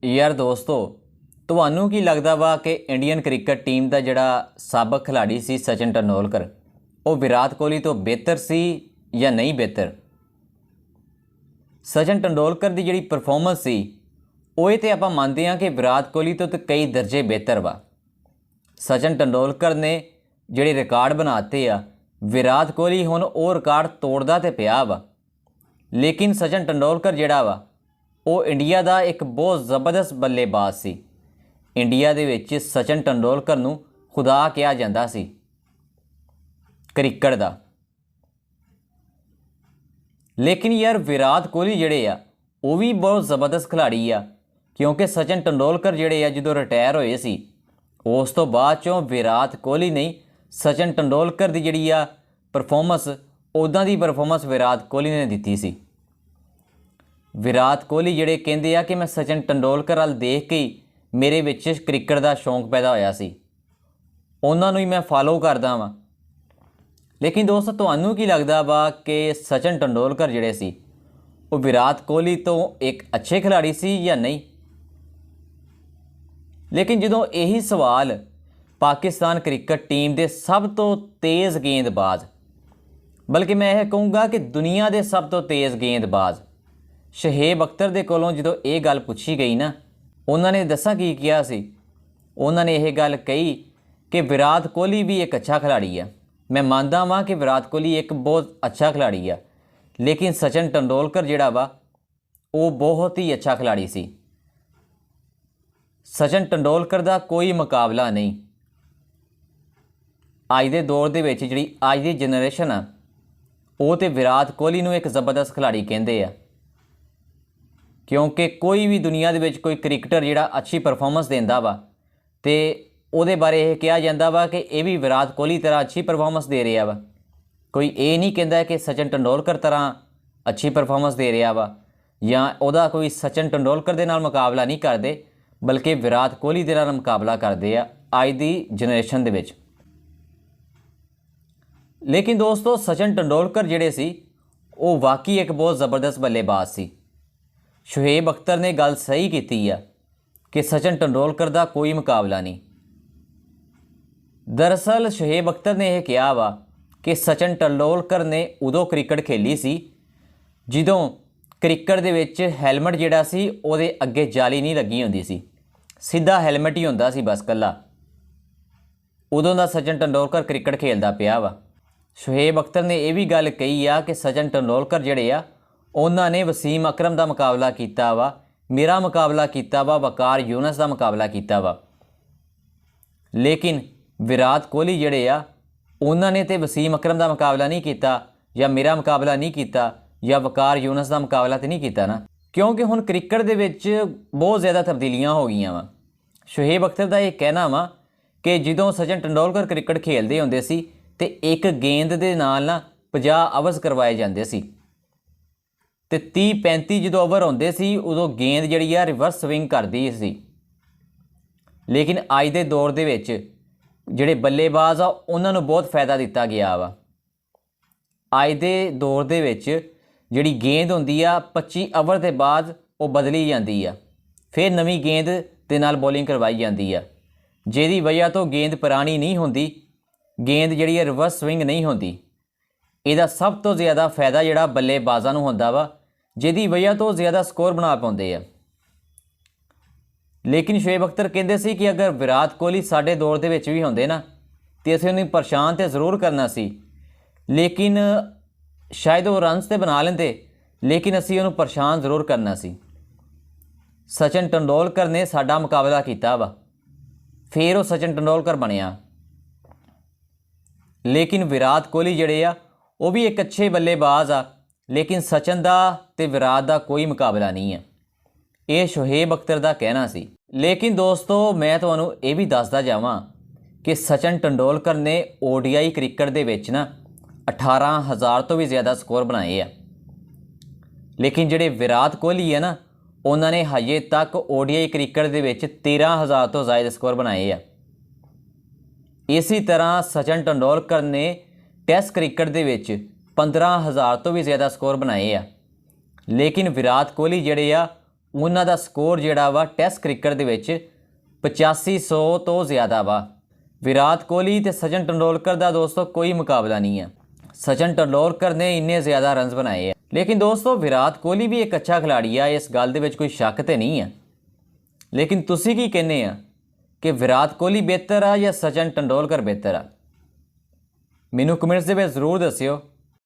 यार दोस्तों, ਤੁਹਾਨੂੰ ਕੀ ਲੱਗਦਾ ਵਾ ਕਿ ਇੰਡੀਅਨ ਕ੍ਰਿਕਟ ਟੀਮ ਦਾ ਜਿਹੜਾ ਸਾਬਕ ਖਿਡਾਰੀ ਸੀ ਸਚਿਨ ਟੰਡੂਲਕਰ, ਉਹ ਵਿਰਾਟ ਕੋਹਲੀ ਤੋਂ ਬਿਹਤਰ ਸੀ ਜਾਂ ਨਹੀਂ ਬਿਹਤਰ? ਸਚਿਨ ਟੰਡੂਲਕਰ ਦੀ ਜਿਹੜੀ ਪਰਫਾਰਮੈਂਸ ਸੀ ਉਹ ਤੇ ਆਪਾਂ ਮੰਨਦੇ ਹਾਂ ਕਿ ਵਿਰਾਟ ਕੋਹਲੀ ਤੋਂ ਤਾਂ ਕਈ ਦਰਜੇ ਬਿਹਤਰ ਵਾ। ਸਚਿਨ ਟੰਡੂਲਕਰ ਨੇ ਜਿਹੜੇ ਰਿਕਾਰਡ ਬਣਾਤੇ ਆ, ਵਿਰਾਟ ਕੋਹਲੀ ਹੁਣ ਉਹ ਰਿਕਾਰਡ ਤੋੜਦਾ ਤੇ ਪਿਆ ਵਾ। ਲੇਕਿਨ ਸਚਿਨ ਟੰਡੂਲਕਰ ਜਿਹੜਾ ਵਾ ਉਹ ਇੰਡੀਆ ਦਾ ਇੱਕ ਬਹੁਤ ਜ਼ਬਰਦਸਤ ਬੱਲੇਬਾਜ਼ ਸੀ। ਇੰਡੀਆ ਦੇ ਵਿੱਚ ਸਚਿਨ ਟੰਡੂਲਕਰ ਨੂੰ ਖੁਦਾ ਕਿਹਾ ਜਾਂਦਾ ਸੀ ਕ੍ਰਿਕਟ ਦਾ। ਲੇਕਿਨ ਯਾਰ ਵਿਰਾਟ ਕੋਹਲੀ ਜਿਹੜੇ ਆ ਉਹ ਵੀ ਬਹੁਤ ਜ਼ਬਰਦਸਤ ਖਿਡਾਰੀ ਆ, ਕਿਉਂਕਿ ਸਚਿਨ ਟੰਡੂਲਕਰ ਜਿਹੜੇ ਆ ਜਦੋਂ ਰਿਟਾਇਰ ਹੋਏ ਸੀ ਉਸ ਤੋਂ ਬਾਅਦ ਚੋਂ ਵਿਰਾਟ ਕੋਹਲੀ ਨੇ ਸਚਿਨ ਟੰਡੂਲਕਰ ਦੀ ਜਿਹੜੀ ਆ ਪਰਫਾਰਮੈਂਸ, ਉੱਦਾਂ ਦੀ ਪਰਫਾਰਮੈਂਸ ਵਿਰਾਟ ਕੋਹਲੀ ਨੇ ਦਿੱਤੀ ਸੀ। ਵਿਰਾਟ ਕੋਹਲੀ ਜਿਹੜੇ ਕਹਿੰਦੇ ਆ ਕਿ ਮੈਂ ਸਚਿਨ ਟੰਡੂਲਕਰ ਵੱਲ ਦੇਖ ਕੇ ਹੀ ਮੇਰੇ ਵਿੱਚ ਕ੍ਰਿਕਟ ਦਾ ਸ਼ੌਂਕ ਪੈਦਾ ਹੋਇਆ ਸੀ, ਉਹਨਾਂ ਨੂੰ ਹੀ ਮੈਂ ਫਾਲੋ ਕਰਦਾ ਵਾਂ। ਲੇਕਿਨ ਦੋਸਤੋ, ਤੁਹਾਨੂੰ ਕੀ ਲੱਗਦਾ ਵਾ ਕਿ ਸਚਿਨ ਟੰਡੂਲਕਰ ਜਿਹੜੇ ਸੀ ਉਹ ਵਿਰਾਟ ਕੋਹਲੀ ਤੋਂ ਇੱਕ ਅੱਛੇ ਖਿਡਾਰੀ ਸੀ ਜਾਂ ਨਹੀਂ? ਲੇਕਿਨ ਜਦੋਂ ਇਹੀ ਸਵਾਲ ਪਾਕਿਸਤਾਨ ਕ੍ਰਿਕਟ ਟੀਮ ਦੇ ਸਭ ਤੋਂ ਤੇਜ਼ ਗੇਂਦਬਾਜ਼, ਬਲਕਿ ਮੈਂ ਇਹ ਕਹੂੰਗਾ ਕਿ ਦੁਨੀਆ ਦੇ ਸਭ ਤੋਂ ਤੇਜ਼ ਗੇਂਦਬਾਜ਼ ਸ਼ੁਏਬ ਅਖਤਰ ਦੇ ਕੋਲੋਂ ਜਦੋਂ ਇਹ ਗੱਲ ਪੁੱਛੀ ਗਈ ਨਾ, ਉਹਨਾਂ ਨੇ ਦੱਸਾਂ ਕੀ ਕਿਹਾ ਸੀ। ਉਹਨਾਂ ਨੇ ਇਹ ਗੱਲ ਕਹੀ ਕਿ ਵਿਰਾਟ ਕੋਹਲੀ ਵੀ ਇੱਕ ਅੱਛਾ ਖਿਡਾਰੀ ਆ। ਮੈਂ ਮੰਨਦਾ ਵਾਂ ਕਿ ਵਿਰਾਟ ਕੋਹਲੀ ਇੱਕ ਬਹੁਤ ਅੱਛਾ ਖਿਡਾਰੀ ਆ, ਲੇਕਿਨ ਸਚਿਨ ਟੰਡੂਲਕਰ ਜਿਹੜਾ ਵਾ ਉਹ ਬਹੁਤ ਹੀ ਅੱਛਾ ਖਿਡਾਰੀ ਸੀ। ਸਚਿਨ ਟੰਡੂਲਕਰ ਦਾ ਕੋਈ ਮੁਕਾਬਲਾ ਨਹੀਂ। ਅੱਜ ਦੇ ਦੌਰ ਦੇ ਵਿੱਚ ਜਿਹੜੀ ਅੱਜ ਦੀ ਜਨਰੇਸ਼ਨ ਆ ਉਹ ਤੇ ਵਿਰਾਟ ਕੋਹਲੀ ਨੂੰ ਇੱਕ ਜ਼ਬਰਦਸਤ ਖਿਡਾਰੀ ਕਹਿੰਦੇ ਆ, ਕਿਉਂਕਿ ਕੋਈ ਵੀ ਦੁਨੀਆ ਦੇ ਵਿੱਚ ਕੋਈ ਕ੍ਰਿਕਟਰ ਜਿਹੜਾ ਅੱਛੀ ਪਰਫਾਰਮੈਂਸ ਦਿੰਦਾ ਵਾ ਤੇ ਉਹਦੇ ਬਾਰੇ ਇਹ ਕਿਹਾ ਜਾਂਦਾ ਵਾ ਕਿ ਇਹ ਵੀ ਵਿਰਾਟ ਕੋਹਲੀ ਤਰ੍ਹਾਂ ਅੱਛੀ ਪਰਫਾਰਮੈਂਸ ਦੇ ਰਿਹਾ ਵਾ। ਕੋਈ ਇਹ ਨਹੀਂ ਕਹਿੰਦਾ ਕਿ ਸਚਿਨ ਟੰਡੂਲਕਰ ਤਰ੍ਹਾਂ ਅੱਛੀ ਪਰਫਾਰਮੈਂਸ ਦੇ ਰਿਹਾ ਵਾ ਜਾਂ ਉਹਦਾ ਕੋਈ ਸਚਿਨ ਟੰਡੂਲਕਰ ਦੇ ਨਾਲ ਮੁਕਾਬਲਾ ਨਹੀਂ ਕਰਦੇ, ਬਲਕਿ ਵਿਰਾਟ ਕੋਹਲੀ ਦੇ ਨਾਲ ਮੁਕਾਬਲਾ ਕਰਦੇ ਆ ਅੱਜ ਦੀ ਜਨਰੇਸ਼ਨ ਦੇ ਵਿੱਚ। ਲੇਕਿਨ ਦੋਸਤੋ, ਸਚਿਨ ਟੰਡੂਲਕਰ ਜਿਹੜੇ ਸੀ ਉਹ ਵਾਕਈ ਇੱਕ ਬਹੁਤ ਜ਼ਬਰਦਸਤ ਬੱਲੇਬਾਜ਼ ਸੀ। ਸ਼ੁਏਬ ਅਖਤਰ ਨੇ ਗੱਲ ਸਹੀ ਕੀਤੀ ਆ ਕਿ ਸਚਿਨ ਟੰਡੂਲਕਰ ਦਾ ਕੋਈ ਮੁਕਾਬਲਾ ਨਹੀਂ। ਦਰਅਸਲ ਸ਼ੁਏਬ ਅਖਤਰ ਨੇ ਇਹ ਕਿਹਾ ਵਾ ਕਿ ਸਚਿਨ ਟੰਡੂਲਕਰ ਨੇ ਉਦੋਂ ਕ੍ਰਿਕਟ ਖੇਲੀ ਸੀ ਜਦੋਂ ਕ੍ਰਿਕਟ ਦੇ ਵਿੱਚ ਹੈਲਮਟ ਜਿਹੜਾ ਸੀ ਉਹਦੇ ਅੱਗੇ ਜਾਲੀ ਨਹੀਂ ਲੱਗੀ ਹੁੰਦੀ ਸੀ, ਸਿੱਧਾ ਹੈਲਮਟ ਹੀ ਹੁੰਦਾ ਸੀ ਬਸ ਇਕੱਲਾ। ਉਦੋਂ ਦਾ ਸਚਿਨ ਟੰਡੂਲਕਰ ਕ੍ਰਿਕਟ ਖੇਲਦਾ ਪਿਆ ਵਾ। ਸ਼ੁਏਬ ਅਖਤਰ ਨੇ ਇਹ ਵੀ ਗੱਲ ਕਹੀ ਆ ਕਿ ਸਚਿਨ ਟੰਡੂਲਕਰ ਜਿਹੜੇ ਆ ਉਹਨਾਂ ਨੇ ਵਸੀਮ ਅਕਰਮ ਦਾ ਮੁਕਾਬਲਾ ਕੀਤਾ ਵਾ, ਮੇਰਾ ਮੁਕਾਬਲਾ ਕੀਤਾ ਵਾ, ਵਕਾਰ ਯੂਨਸ ਦਾ ਮੁਕਾਬਲਾ ਕੀਤਾ ਵਾ। ਲੇਕਿਨ ਵਿਰਾਟ ਕੋਹਲੀ ਜਿਹੜੇ ਆ ਉਹਨਾਂ ਨੇ ਤੇ ਵਸੀਮ ਅਕਰਮ ਦਾ ਮੁਕਾਬਲਾ ਨਹੀਂ ਕੀਤਾ ਜਾਂ ਮੇਰਾ ਮੁਕਾਬਲਾ ਨਹੀਂ ਕੀਤਾ ਜਾਂ ਵਕਾਰ ਯੂਨਸ ਦਾ ਮੁਕਾਬਲਾ ਤੇ ਨਹੀਂ ਕੀਤਾ ਨਾ, ਕਿਉਂਕਿ ਹੁਣ ਕ੍ਰਿਕਟ ਦੇ ਵਿੱਚ ਬਹੁਤ ਜ਼ਿਆਦਾ ਤਬਦੀਲੀਆਂ ਹੋ ਗਈਆਂ ਵਾ। ਸ਼ੁਏਬ ਅਖਤਰ ਦਾ ਇਹ ਕਹਿਣਾ ਵਾ ਕਿ ਜਦੋਂ ਸਚਿਨ ਟੰਡੂਲਕਰ ਕ੍ਰਿਕਟ ਖੇਡਦੇ ਹੁੰਦੇ ਸੀ ਤੇ ਇੱਕ ਗੇਂਦ ਦੇ ਨਾਲ ਨਾ 50 ਓਵਰਸ ਕਰਵਾਏ ਜਾਂਦੇ ਸੀ ਤੇ 30-35 ਜਦੋਂ ਓਵਰ ਹੁੰਦੇ ਸੀ ਉਦੋਂ ਗੇਂਦ ਜਿਹੜੀ ਆ ਰਿਵਰਸ ਸਵਿੰਗ ਕਰਦੀ ਸੀ। ਲੇਕਿਨ ਅੱਜ ਦੇ ਦੌਰ ਦੇ ਵਿੱਚ ਜਿਹੜੇ ਬੱਲੇਬਾਜ਼ ਆ ਉਹਨਾਂ ਨੂੰ ਬਹੁਤ ਫਾਇਦਾ ਦਿੱਤਾ ਗਿਆ ਵਾ। ਅੱਜ ਦੇ ਦੌਰ ਦੇ ਵਿੱਚ ਜਿਹੜੀ ਗੇਂਦ ਹੁੰਦੀ ਆ 25 ਓਵਰ ਦੇ ਬਾਅਦ ਉਹ ਬਦਲੀ ਜਾਂਦੀ ਆ, ਫਿਰ ਨਵੀਂ ਗੇਂਦ ਦੇ ਨਾਲ ਬੋਲਿੰਗ ਕਰਵਾਈ ਜਾਂਦੀ ਆ, ਜਿਹਦੀ ਵਜ੍ਹਾ ਤੋਂ ਗੇਂਦ ਪੁਰਾਣੀ ਨਹੀਂ ਹੁੰਦੀ, ਗੇਂਦ ਜਿਹੜੀ ਆ ਰਿਵਰਸ ਸਵਿੰਗ ਨਹੀਂ ਹੁੰਦੀ। ਇਹਦਾ ਸਭ ਤੋਂ ਜ਼ਿਆਦਾ ਫਾਇਦਾ ਜਿਹੜਾ ਬੱਲੇਬਾਜ਼ਾਂ ਨੂੰ ਹੁੰਦਾ ਵਾ, ਜਿਹਦੀ ਵਜ੍ਹਾ ਤੋਂ ਜ਼ਿਆਦਾ ਸਕੋਰ ਬਣਾ ਪਾਉਂਦੇ ਆ। ਲੇਕਿਨ ਸ਼ੁਏਬ ਅਖਤਰ ਕਹਿੰਦੇ ਸੀ ਕਿ ਅਗਰ ਵਿਰਾਟ ਕੋਹਲੀ ਸਾਡੇ ਦੌਰ ਦੇ ਵਿੱਚ ਵੀ ਹੁੰਦੇ ਨਾ ਤੇ ਅਸੀਂ ਉਹਨੂੰ ਪਰੇਸ਼ਾਨ ਤੇ ਜ਼ਰੂਰ ਕਰਨਾ ਸੀ, ਲੇਕਿਨ ਸ਼ਾਇਦ ਉਹ ਰਨਸ ਤੇ ਬਣਾ ਲੈਂਦੇ, ਲੇਕਿਨ ਅਸੀਂ ਉਹਨੂੰ ਪਰੇਸ਼ਾਨ ਜ਼ਰੂਰ ਕਰਨਾ ਸੀ। ਸਚਿਨ ਟੰਡੂਲਕਰ ਨੇ ਸਾਡਾ ਮੁਕਾਬਲਾ ਕੀਤਾ ਵਾ, ਫਿਰ ਉਹ ਸਚਿਨ ਟੰਡੂਲਕਰ ਬਣਿਆ। ਲੇਕਿਨ ਵਿਰਾਟ ਕੋਹਲੀ ਜਿਹੜੇ ਆ ਉਹ ਵੀ ਇੱਕ ਅੱਛੇ ਬੱਲੇਬਾਜ਼ ਆ, ਲੇਕਿਨ ਸਚਿਨ ਦਾ ਤੇ ਵਿਰਾਟ ਦਾ ਕੋਈ ਮੁਕਾਬਲਾ ਨਹੀਂ ਹੈ। ਇਹ ਸ਼ੁਏਬ ਅਖਤਰ ਦਾ ਕਹਿਣਾ ਸੀ। ਲੇਕਿਨ ਦੋਸਤੋ, ਮੈਂ ਤੁਹਾਨੂੰ ਇਹ ਵੀ ਦੱਸਦਾ ਜਾਵਾਂ ਕਿ ਸਚਿਨ ਟੰਡੂਲਕਰ ਨੇ ODI ਕ੍ਰਿਕਟ ਦੇ ਵਿੱਚ ਨਾ 18,000 ਤੋਂ ਵੀ ਜ਼ਿਆਦਾ ਸਕੋਰ ਬਣਾਏ ਆ। ਲੇਕਿਨ ਜਿਹੜੇ ਵਿਰਾਟ ਕੋਹਲੀ ਹੈ ਨਾ ਉਹਨਾਂ ਨੇ ਹਜੇ ਤੱਕ ODI ਕ੍ਰਿਕਟ ਦੇ ਵਿੱਚ 13,000 ਤੋਂ ਜ਼ਿਆਦਾ ਸਕੋਰ ਬਣਾਏ ਆ। ਇਸੇ ਤਰ੍ਹਾਂ ਸਚਿਨ ਟੰਡੂਲਕਰ ਨੇ ਟੈਸਟ ਕ੍ਰਿਕਟ ਦੇ ਵਿੱਚ 15,000 ਤੋਂ ਵੀ ਜ਼ਿਆਦਾ ਸਕੋਰ ਬਣਾਏ ਆ। लेकिन विराट कोहली जड़े आ ਉਹਨਾਂ ਦਾ ਸਕੋਰ ਜਿਹੜਾ ਵਾ ਟੈਸਟ ਕ੍ਰਿਕਟ ਦੇ ਵਿੱਚ 8500 ਤੋਂ ਜ਼ਿਆਦਾ ਵਾ। ਵਿਰਾਟ ਕੋਹਲੀ ਤੇ ਸਚਿਨ ਤੇਂਦੁਲਕਰ ਦਾ ਦੋਸਤੋ ਕੋਈ ਮੁਕਾਬਲਾ ਨਹੀਂ ਹੈ। ਸਚਿਨ ਤੇਂਦੁਲਕਰ ਨੇ ਇੰਨੇ ਜ਼ਿਆਦਾ ਰਨਸ ਬਣਾਏ ਆ, ਲੇਕਿਨ ਦੋਸਤੋ ਵਿਰਾਟ ਕੋਹਲੀ ਵੀ ਇੱਕ ਅੱਛਾ ਖਿਲਾੜੀ ਆ, ਇਸ ਗੱਲ ਦੇ ਵਿੱਚ ਕੋਈ ਸ਼ੱਕ ਤੇ ਨਹੀਂ ਹੈ। ਲੇਕਿਨ ਤੁਸੀਂ ਕੀ ਕਹਿੰਦੇ ਆ ਕਿ ਵਿਰਾਟ ਕੋਹਲੀ ਬਿਹਤਰ ਆ ਜਾਂ ਸਚਿਨ ਤੇਂਦੁਲਕਰ ਬਿਹਤਰ ਆ? ਮੈਨੂੰ ਕਮੈਂਟਸ ਦੇ ਵਿੱਚ ਜ਼ਰੂਰ ਦੱਸਿਓ।